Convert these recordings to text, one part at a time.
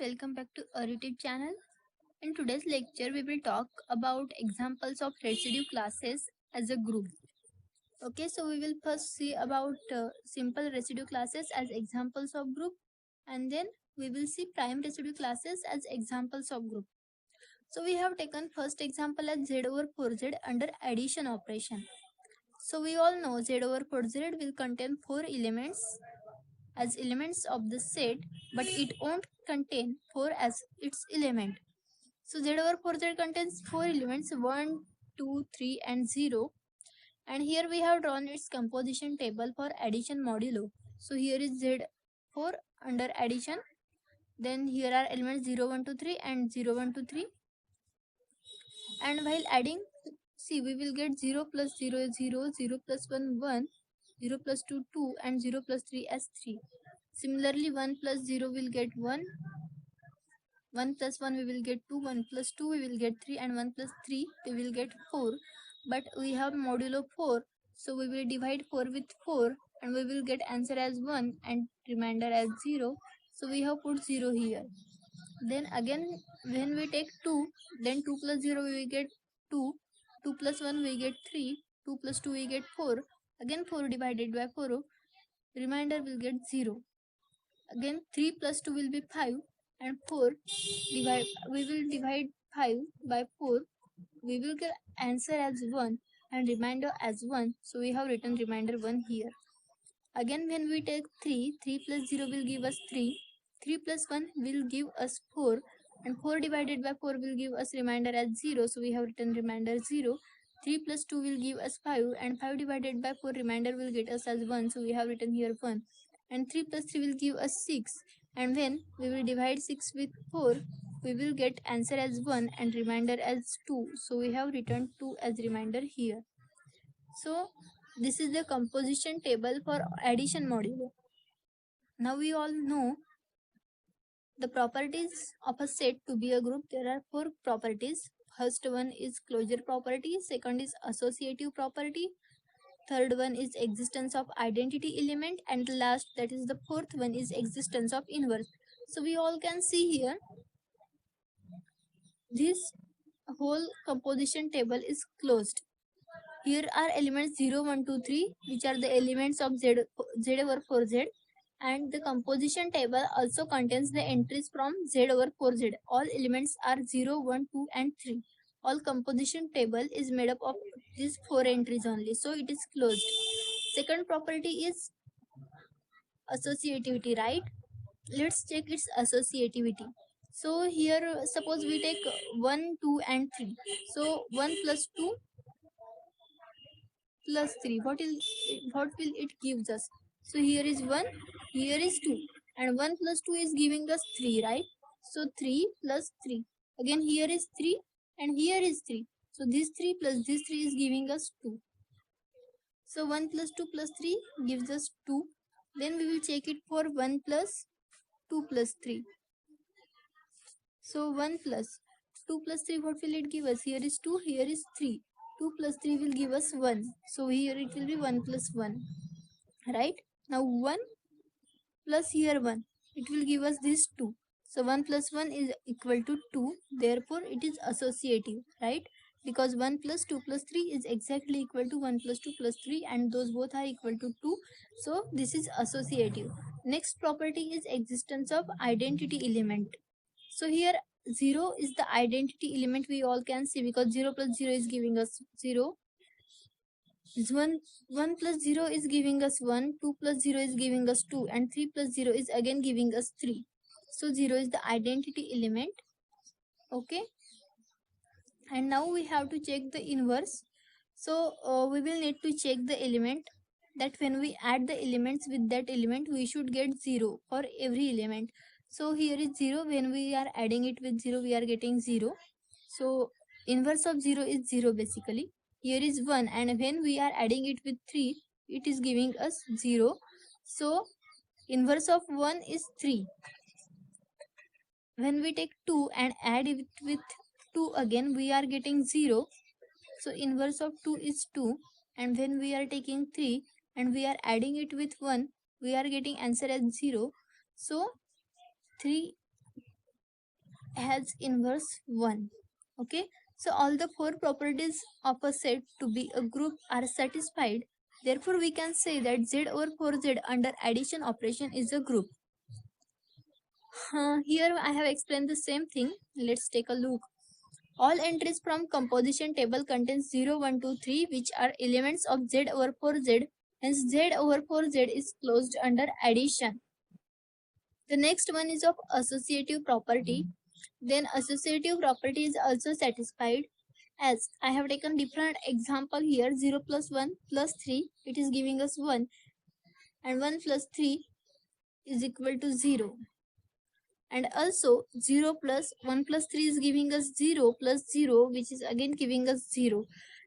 welcome back to our YouTube channel. In today's lecture, we will talk about examples of residue classes as a group. Okay, so we will first see about simple residue classes as examples of group, and then we will see prime residue classes as examples of group. So we have taken first example as Z over 4Z under addition operation. So we all know Z over 4Z will contain 4 elements as elements of the set, but it won't contain 4 as its element. So Z over 4Z contains 4 elements 1, 2, 3 and 0, and here we have drawn its composition table for addition modulo. So here is Z4 under addition, then here are elements 0, 1, 2, 3 and 0, 1, 2, 3, and while adding, see, we will get 0 plus 0 is 0, 0 plus 1 1, 0 plus 2 2 and 0 plus 3 as 3. Similarly 1 plus 0 will get 1, 1 plus 1 we will get 2, 1 plus 2 we will get 3 and 1 plus 3 we will get 4. But we have modulo 4, so we will divide 4 with 4 and we will get answer as 1 and remainder as 0. So we have put 0 here. Then again when we take 2, then 2 plus 0 we will get 2, 2 plus 1 we get 3, 2 plus 2 we get 4, again 4 divided by 4, remainder will get 0. Again 3 plus 2 will be 5 and 4 we will divide 5 by 4, we will get answer as 1 and remainder as 1, so we have written remainder 1 here. Again when we take 3 plus 0 will give us 3, 3 plus 1 will give us 4 and 4 divided by 4 will give us remainder as 0, so we have written remainder 0. 3 plus 2 will give us 5 and 5 divided by 4 remainder will get us as 1, so we have written here 1. And 3 plus 3 will give us 6, and when we will divide 6 with 4 we will get answer as 1 and remainder as 2, so we have written 2 as remainder here. So this is the composition table for addition modulo. Now we all know the properties of a set to be a group. There are 4 properties. First one is closure property, second is associative property, third one is existence of identity element, and the last, that is the fourth one, is existence of inverse. So we all can see here this whole composition table is closed. Here are elements 0, 1, 2, 3, which are the elements of Z over 4Z, and the composition table also contains the entries from Z over 4Z. All elements are 0, 1, 2 and 3. All composition table is made up of these 4 entries only, so it is closed. Second property is associativity, right? Let's check its associativity. So here suppose we take 1, 2 and 3. So 1 plus 2 plus 3, what will it gives us? So here is 1, here is 2, and 1 plus 2 is giving us 3, right? So 3 plus 3, again here is 3 and here is 3, so this 3 plus this 3 is giving us 2. So 1 plus 2 plus 3 gives us 2. Then we will check it for 1 plus 2 plus 3. So 1 plus 2 plus 3, what will it give us? Here is 2, here is 3. 2 plus 3 will give us 1. So here it will be 1 plus 1. Right? Now 1 plus here 1. It will give us this 2. So 1 plus 1 is equal to 2. Therefore it is associative. Right? Because 1 plus 2 plus 3 is exactly equal to 1 plus 2 plus 3, and those both are equal to 2. So this is associative. Next property is existence of identity element. So here 0 is the identity element, we all can see, because 0 plus 0 is giving us 0. 1 plus 0 is giving us 1, 2 plus 0 is giving us 2, and 3 plus 0 is again giving us 3. So 0 is the identity element. Okay. And now we have to check the inverse. So we will need to check the element, that when we add the elements with that element, we should get 0 for every element. So here is 0, when we are adding it with 0, we are getting 0. So inverse of 0 is 0 basically. Here is 1, and when we are adding it with 3, it is giving us 0. So inverse of 1 is 3. When we take 2 and add it with 2 again, we are getting 0. So inverse of 2 is 2, and when we are taking 3 and we are adding it with 1, we are getting answer as 0. So 3 has inverse 1. Okay, so all the 4 properties of a set to be a group are satisfied. Therefore we can say that Z over 4Z under addition operation is a group. Here I have explained the same thing. Let's take a look. All entries from composition table contains 0, 1, 2, 3, which are elements of Z over 4Z. Hence Z over 4Z is closed under addition. The next one is of associative property. Then associative property is also satisfied, as I have taken different example here. 0 plus 1 plus 3, it is giving us 1, and 1 plus 3 is equal to 0. And also 0 plus 1 plus 3 is giving us 0 plus 0, which is again giving us 0.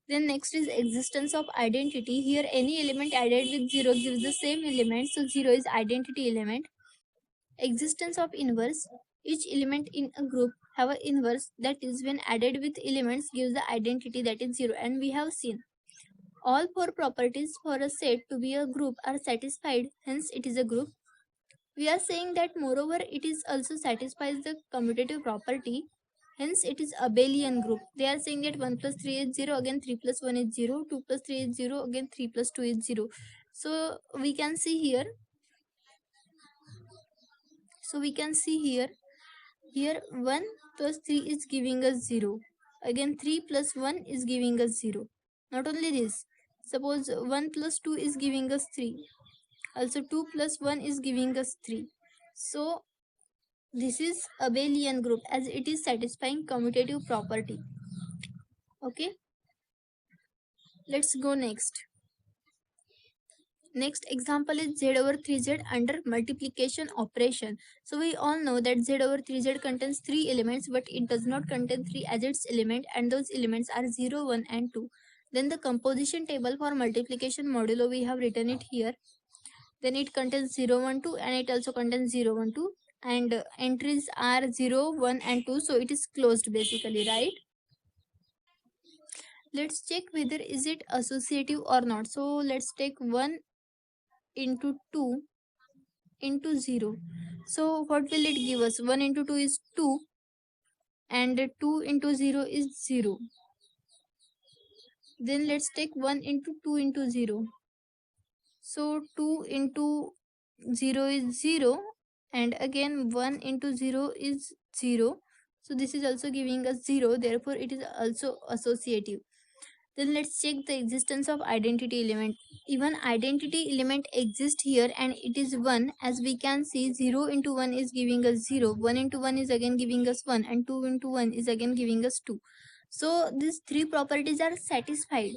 Then next is existence of identity. Here any element added with 0 gives the same element, so 0 is identity element. Existence of inverse. Each element in a group have an inverse, that is when added with elements gives the identity, that is 0. And we have seen all 4 properties for a set to be a group are satisfied, hence it is a group. We are saying that moreover it is also satisfies the commutative property, hence it is abelian group. They are saying that 1 plus 3 is 0, again 3 plus 1 is 0, 2 plus 3 is 0, again 3 plus 2 is 0. So we can see here, here 1 plus 3 is giving us 0, again 3 plus 1 is giving us 0. Not only this, suppose 1 plus 2 is giving us 3, also 2 plus 1 is giving us 3. So this is abelian group, as it is satisfying commutative property. Okay, let's go next. Next example is Z over 3Z under multiplication operation. So we all know that Z over 3Z contains 3 elements, but it does not contain 3 as its element, and those elements are 0, 1 and 2. Then the composition table for multiplication modulo, we have written it here. Then it contains 0, 1, 2, and it also contains 0, 1, 2, and entries are 0, 1 and 2, so it is closed basically, right? Let's check whether is it associative or not. So let's take 1 into 2 into 0. So what will it give us? 1 into 2 is 2, and 2 into 0 is 0. Then let's take 1 into 2 into 0. So 2 into 0 is 0, and again 1 into 0 is 0. So this is also giving us 0, therefore it is also associative. Then let's check the existence of identity element. Even identity element exists here, and it is 1, as we can see 0 into 1 is giving us 0, 1 into 1 is again giving us 1, and 2 into 1 is again giving us 2. So these 3 properties are satisfied.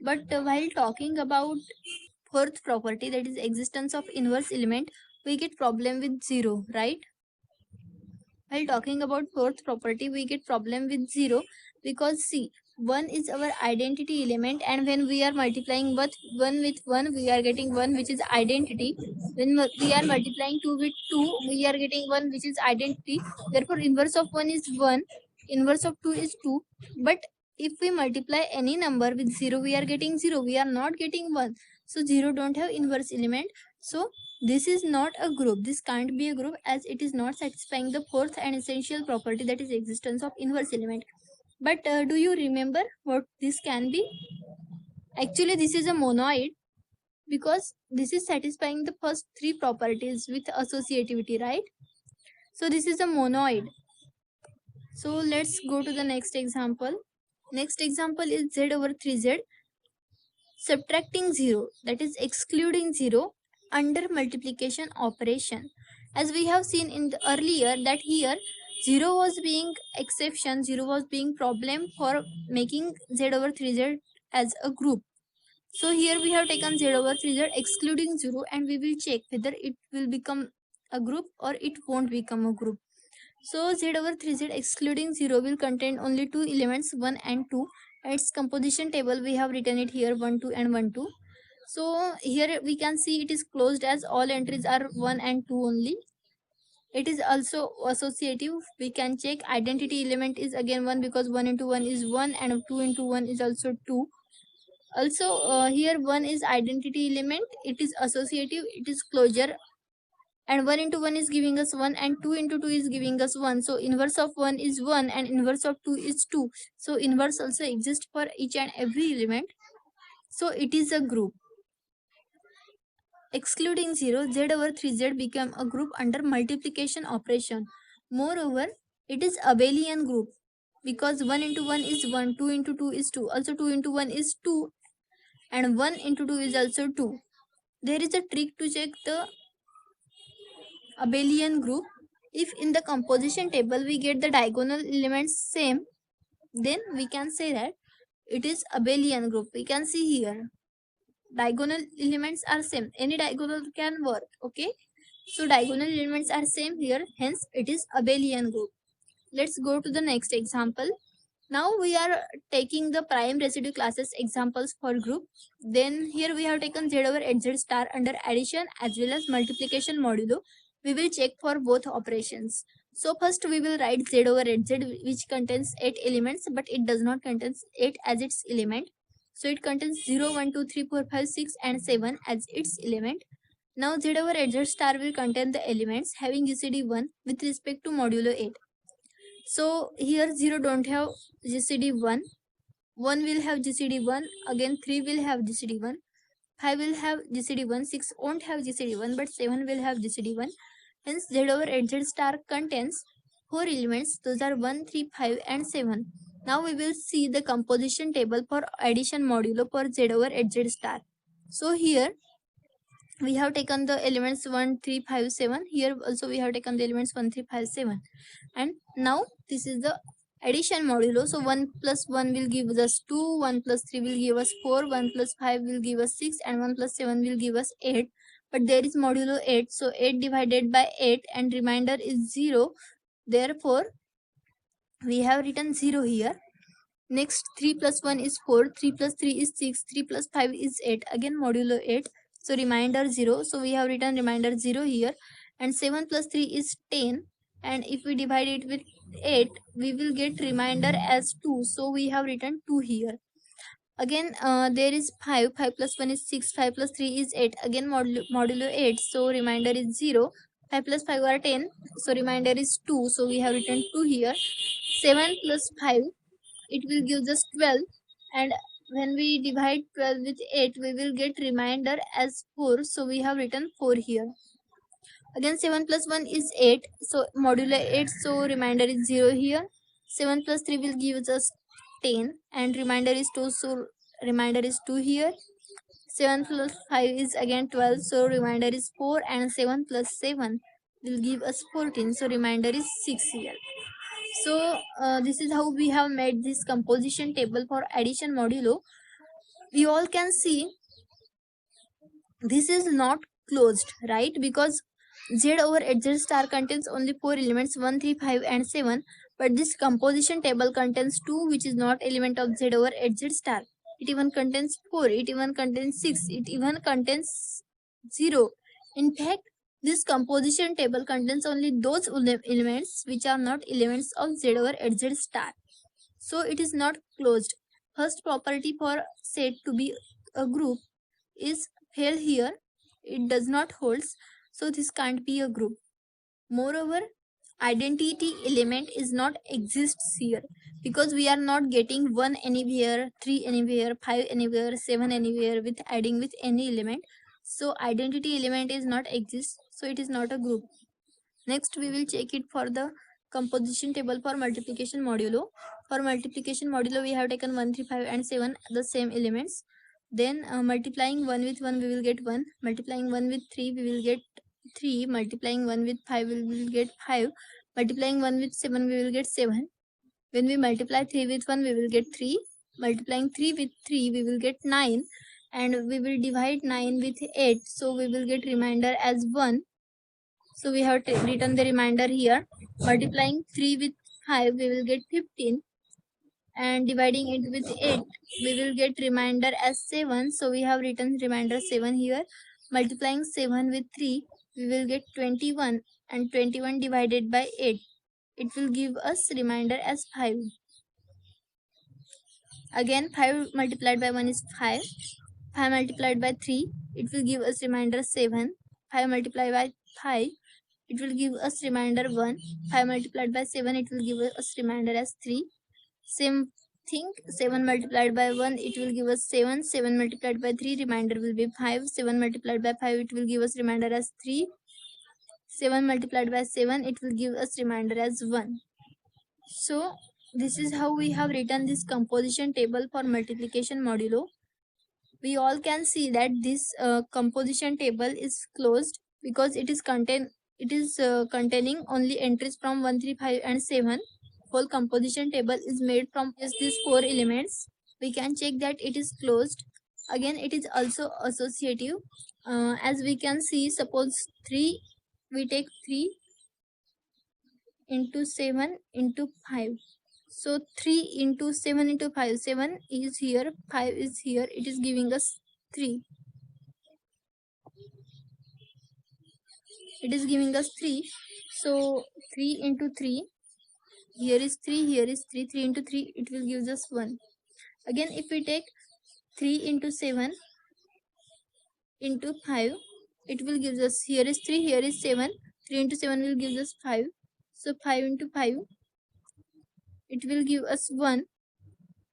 But while talking about fourth property, that is existence of inverse element, we get problem with 0, right? While talking about fourth property, we get problem with 0, because see, 1 is our identity element, and when we are multiplying with 1, we are getting 1, which is identity. When we are multiplying 2 with 2, we are getting 1, which is identity. Therefore inverse of 1 is 1, inverse of 2 is 2. But if we multiply any number with 0, we are getting 0, we are not getting 1. So 0 don't have inverse element. So this is not a group. This can't be a group, as it is not satisfying the fourth and essential property, that is existence of inverse element. But do you remember what this can be? Actually this is a monoid, because this is satisfying the first 3 properties with associativity, right? So this is a monoid. So let's go to the next example. Next example is Z over 3Z subtracting 0, that is excluding 0 under multiplication operation. As we have seen in the earlier, that here 0 was being exception, 0 was being problem for making Z over 3Z as a group. So here we have taken Z over 3Z excluding 0, and we will check whether it will become a group or it won't become a group. So Z over 3Z excluding 0 will contain only 2 elements, 1 and 2. Its composition table, we have written it here, 1, 2 and 1, 2. So here we can see it is closed, as all entries are 1 and 2 only. It is also associative. We can check identity element is again 1, because 1 into 1 is 1, and 2 into 1 is also 2. Also here 1 is identity element, it is associative, it is closure and 1 into 1 is giving us 1 and 2 into 2 is giving us 1. So inverse of 1 is 1 and inverse of 2 is 2. So inverse also exists for each and every element. So it is a group. Excluding 0, z over 3z become a group under multiplication operation. Moreover, it is abelian group because 1 into 1 is 1, 2 into 2 is 2, also 2 into 1 is 2 and 1 into 2 is also 2. There is a trick to check the abelian group. If in the composition table we get the diagonal elements same, then we can say that it is abelian group. We can see here diagonal elements are same, any diagonal can work. Okay, so diagonal elements are same here, hence it is abelian group. Let's go to the next example. Now we are taking the prime residue classes examples for group. Then here we have taken z over hz star under addition as well as multiplication modulo. We will check for both operations. So first we will write z over hz, which contains 8 elements, but it does not contain 8 as its element. So it contains 0, 1, 2, 3, 4, 5, 6 and 7 as its element. Now z over hz star will contain the elements having GCD 1 with respect to modulo 8. So here 0 don't have GCD 1, 1 will have GCD 1, again 3 will have GCD 1, 5 will have GCD 1, 6 won't have GCD 1, but 7 will have GCD 1. Hence z over hz star contains 4 elements, those are 1, 3, 5 and 7. Now we will see the composition table for addition modulo for z over hz star. So here we have taken the elements 1, 3, 5, 7. Here also we have taken the elements 1, 3, 5, 7. And now this is the addition modulo. So 1 plus 1 will give us 2, 1 plus 3 will give us 4, 1 plus 5 will give us 6 and 1 plus 7 will give us 8. But there is modulo 8. So 8 divided by 8 and remainder is 0. Therefore, we have written 0 here. Next 3 plus 1 is 4, 3 plus 3 is 6, 3 plus 5 is 8. Again modulo 8. So remainder 0. So we have written remainder 0 here. And 7 plus 3 is 10. And if we divide it with 8, we will get remainder as 2. So we have written 2 here. Again there is 5. 5 plus 1 is 6. 5 plus 3 is 8. Again modulo 8. So remainder is 0. 5 plus 5 are 10. So remainder is 2. So we have written 2 here. 7 plus 5, it will give us 12, and when we divide 12 with 8 we will get remainder as 4. So we have written 4 here. Again 7 plus 1 is 8, so modulo 8, so remainder is 0 here. 7 plus 3 will give us 10 and remainder is 2, so remainder is 2 here. 7 plus 5 is again 12, so remainder is 4, and 7 plus 7 will give us 14, so remainder is 6 here. So this is how we have made this composition table for addition modulo. We all can see this is not closed, right? Because z over hz star contains only 4 elements, 1, 3, 5 and 7. But this composition table contains 2, which is not element of z over hz star. It even contains 4, it even contains 6, it even contains 0. In fact, this composition table contains only those elements which are not elements of z over hz star. So it is not closed. First property for set to be a group is fail here. It does not holds. So this can't be a group. Moreover, identity element is not exists here because we are not getting 1 anywhere, 3 anywhere, 5 anywhere, 7 anywhere with adding with any element. So identity element is not exist, so it is not a group. Next we will check it for the composition table for multiplication modulo. For multiplication modulo we have taken 1, 3, 5 and 7 the same elements. Then multiplying 1 with 1 we will get 1, multiplying 1 with 3 we will get 3, multiplying 1 with 5 we will get 5, multiplying 1 with 7 we will get 7. When we multiply 3 with 1 we will get 3, multiplying 3 with 3 we will get 9, and we will divide 9 with 8, so we will get remainder as 1. So we have written the remainder here. Multiplying 3 with 5 we will get 15, and dividing it with 8 we will get remainder as 7. So we have written remainder 7 here. Multiplying 7 with 3 we will get 21, and 21 divided by 8, it will give us remainder as 5. Again 5 multiplied by 1 is 5. 5 multiplied by 3, it will give us remainder 7. 5 multiplied by 5, it will give us remainder 1. 5 multiplied by 7, it will give us remainder as 3. Same thing, 7 multiplied by 1, it will give us 7. 7 multiplied by 3, remainder will be 5. 7 multiplied by 5, it will give us remainder as 3. 7 multiplied by 7, it will give us remainder as 1. So this is how we have written this composition table for multiplication modulo. We all can see that this composition table is closed because it is containing only entries from 1, 3, 5 and 7. Whole composition table is made from just these 4 elements. We can check that it is closed. Again, it is also associative. As we can see, suppose 3, we take 3 into 7 into 5. So 3 into 7 into 5, 7 is here, 5 is here, it is giving us 3. It is giving us 3. So 3 into 3, here is 3, here is 3, 3 into 3, it will give us 1. Again, if we take 3 into 7 into 5, it will give us, here is 3, here is 7, 3 into 7 will give us 5. So 5 into 5, it will give us 1.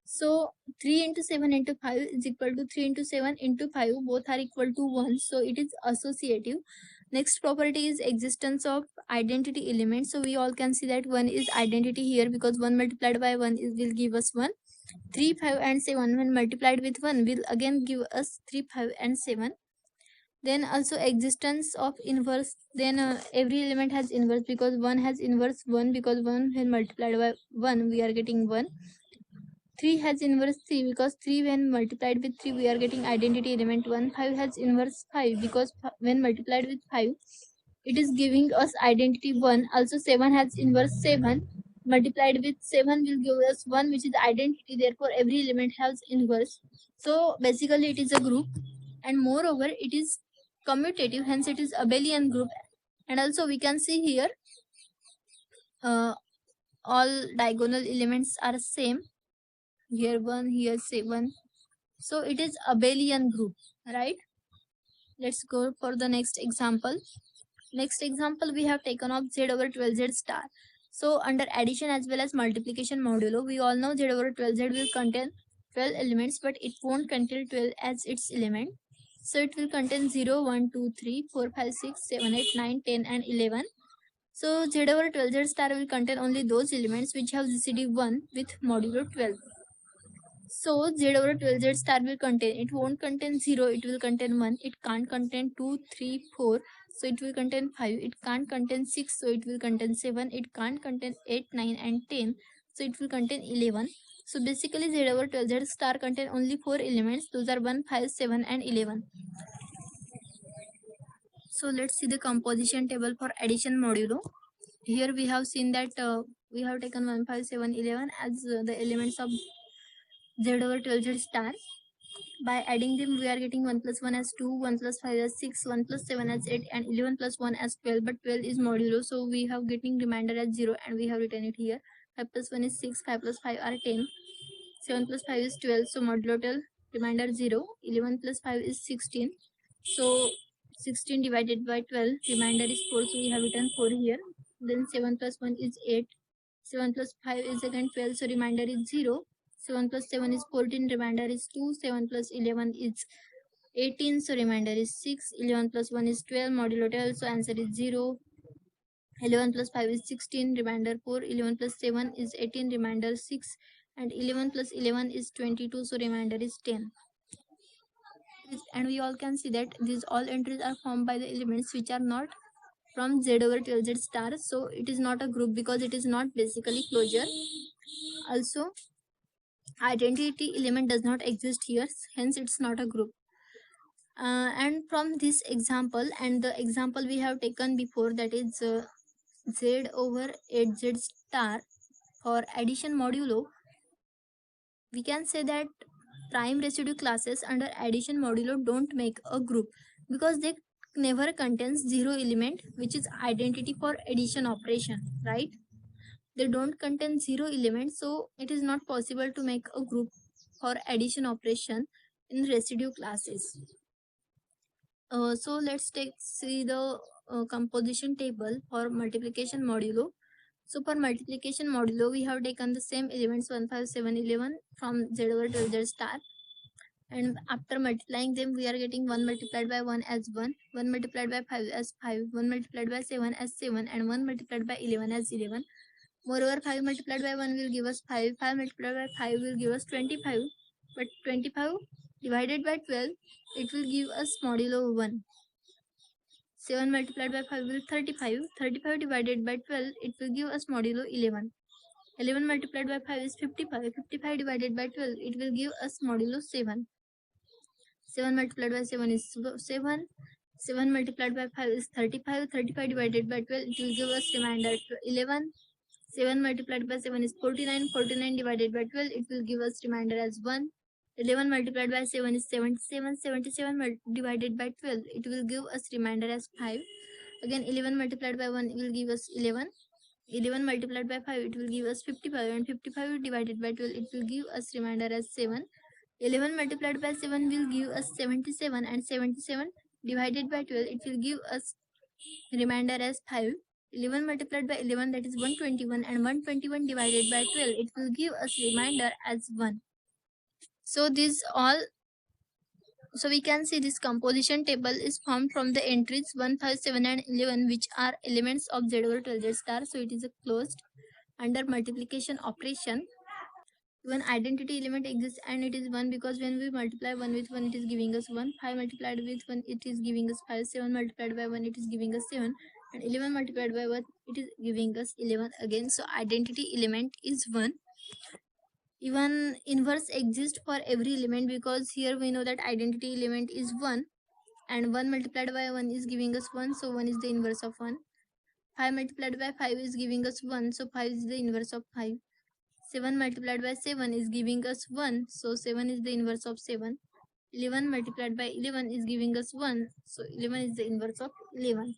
So 3 into 7 into 5 is equal to 3 into 7 into 5, both are equal to 1. So it is associative. Next property is existence of identity element. So we all can see that 1 is identity here because 1 multiplied by 1 will give us 1. 3, 5 and 7 when multiplied with 1 will again give us 3, 5 and 7. Then also existence of inverse. Then every element has inverse because 1 has inverse 1 because 1 when multiplied by 1 we are getting 1. 3 has inverse 3 because 3 when multiplied with 3 we are getting identity element 1. 5 has inverse 5 because when multiplied with 5 it is giving us identity 1. Also 7 has inverse 7 multiplied with 7 will give us 1 which is identity, therefore every element has inverse. So basically it is a group, and moreover it is commutative, hence it is abelian group. And also we can see here all diagonal elements are same, here 1, here 7. So it is abelian group, right? Let's go for the next example. Next example we have taken of z over 12z star. So under addition as well as multiplication modulo, we all know z over 12z will contain 12 elements, but it won't contain 12 as its element. So it will contain 0, 1, 2, 3, 4, 5, 6, 7, 8, 9, 10 and 11. So z over 12z star will contain only those elements which have GCD 1 with modulo 12. So z over 12z star will contain, it won't contain 0, it will contain 1, it can't contain 2, 3, 4, so it will contain 5, it can't contain 6, so it will contain 7, it can't contain 8, 9 and 10, so it will contain 11. So basically z over 12z star contain only 4 elements, those are 1, 5, 7 and 11. So let's see the composition table for addition modulo. Here we have seen that we have taken 1, 5, 7, 11 as the elements of z over 12z star. By adding them, we are getting 1 plus 1 as 2, 1 plus 5 as 6, 1 plus 7 as 8, and 11 plus 1 as 12. But 12 is modulo, so we have getting remainder as 0, and we have written it here. 5 plus 1 is 6, 5 plus 5 are 10, 7 plus 5 is 12, so modulo 12, remainder 0. 11 plus 5 is 16, so 16 divided by 12, remainder is 4, so we have written 4 here. Then 7 plus 1 is 8, 7 plus 5 is again 12, so remainder is 0. 7 plus 7 is 14, remainder is 2. 7 plus 11 is 18, so remainder is 6. 11 plus 1 is 12, modulo 12, so answer is 0. 11 plus 5 is 16, remainder 4. 11 plus 7 is 18, remainder 6. And 11 plus 11 is 22, so remainder is 10. And we all can see that these all entries are formed by the elements which are not from z over 12z star. So it is not a group because it is not basically closure. Also, identity element does not exist here, hence it's not a group. And from this example and the example we have taken before, that is z over 8z star for addition modulo, we can say that prime residue classes under addition modulo don't make a group because they never contains 0 element which is identity for addition operation, right? They don't contain 0 element, so it is not possible to make a group for addition operation in residue classes. So let's see the composition table for multiplication modulo. So for multiplication modulo, we have taken the same elements 1, 5, 7, 11 from Z over to Z star. And after multiplying them, we are getting 1 multiplied by 1 as 1, 1 multiplied by 5 as 5, 1 multiplied by 7 as 7, and 1 multiplied by 11 as 11. Moreover, 5 multiplied by 1 will give us 5, 5 multiplied by 5 will give us 25, but 25 divided by 12, it will give us modulo 1. 7 multiplied by 5 will 35, 35 divided by 12, it will give us modulo 11. 11 multiplied by 5 is 55, 55 divided by 12, it will give us modulo 7. 7 multiplied by 7 is 7. 7 multiplied by 5 is 35. 35 divided by 12, it will give us remainder 11. 7 multiplied by 7 is 49. 49 divided by 12, it will give us remainder as 1. 11 multiplied by 7 is 77. 77 divided by 12, it will give us remainder as 5. Again, 11 multiplied by 1 will give us 11. 11 multiplied by 5, it will give us 55. And 55 divided by 12, it will give us remainder as 7. 11 multiplied by 7 will give us 77, and 77 divided by 12, it will give us remainder as 5. 11 multiplied by 11, that is 121, and 121 divided by 12, it will give us remainder as 1. So we can see this composition table is formed from the entries 1, 5, 7 and 11, which are elements of Z over 12 Z star. So it is a closed. Under multiplication operation, one identity element exists and it is 1 because when we multiply 1 with 1, it is giving us 1. 5 multiplied with 1, it is giving us 5. 7 multiplied by 1, it is giving us 7. And 11 multiplied by 1, it is giving us 11 again. So identity element is 1. Even inverse exists for every element because here we know that identity element is 1. And 1 multiplied by 1 is giving us 1. So 1 is the inverse of 1. 5 multiplied by 5 is giving us 1. So 5 is the inverse of 5. 7 multiplied by 7 is giving us 1. So 7 is the inverse of 7. 11 multiplied by 11 is giving us 1. So 11 is the inverse of 11.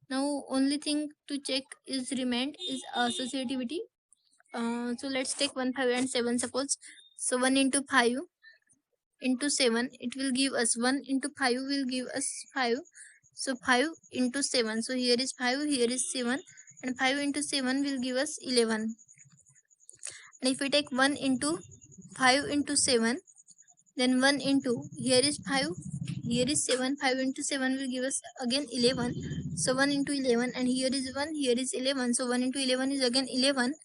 Now only thing to check is remained is associativity. So let's take 1, 5 and 7 suppose. So 1 into 5 into 7, it will give us 1 into 5 will give us 5. So 5 into 7. So here is 5, here is 7, and 5 into 7 will give us 11. And if we take 1 into 5 into 7, then 1 into, here is 5, here is 7, 5 into 7 will give us again 11. So 1 into 11, and here is 1, here is 11. So 1 into 11 is again 11.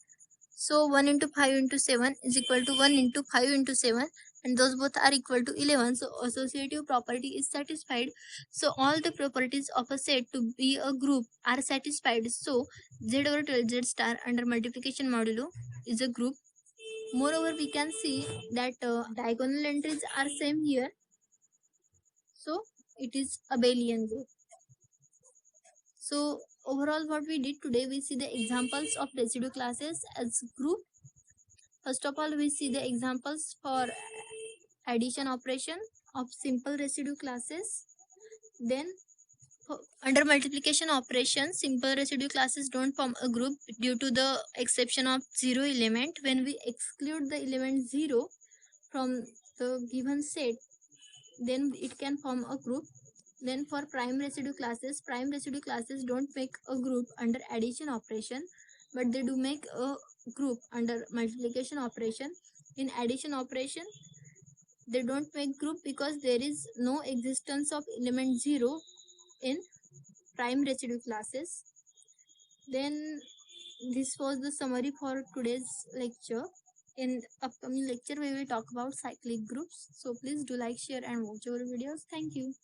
So 1 into 5 into 7 is equal to 1 into 5 into 7, and those both are equal to 11. So associative property is satisfied. So all the properties of a set to be a group are satisfied. So Z over 12 Z star under multiplication modulo is a group. Moreover, we can see that diagonal entries are same here. So it is abelian group. So overall what we did today, we see the examples of residue classes as group. First of all, we see the examples for addition operation of simple residue classes. Then under multiplication operation, simple residue classes don't form a group due to the exception of 0 element. When we exclude the element 0 from the given set, then it can form a group. Then for prime residue classes don't make a group under addition operation, but they do make a group under multiplication operation. In addition operation, they don't make group because there is no existence of element 0 in prime residue classes. Then this was the summary for today's lecture. In upcoming lecture, we will talk about cyclic groups. So please do like, share and watch our videos. Thank you.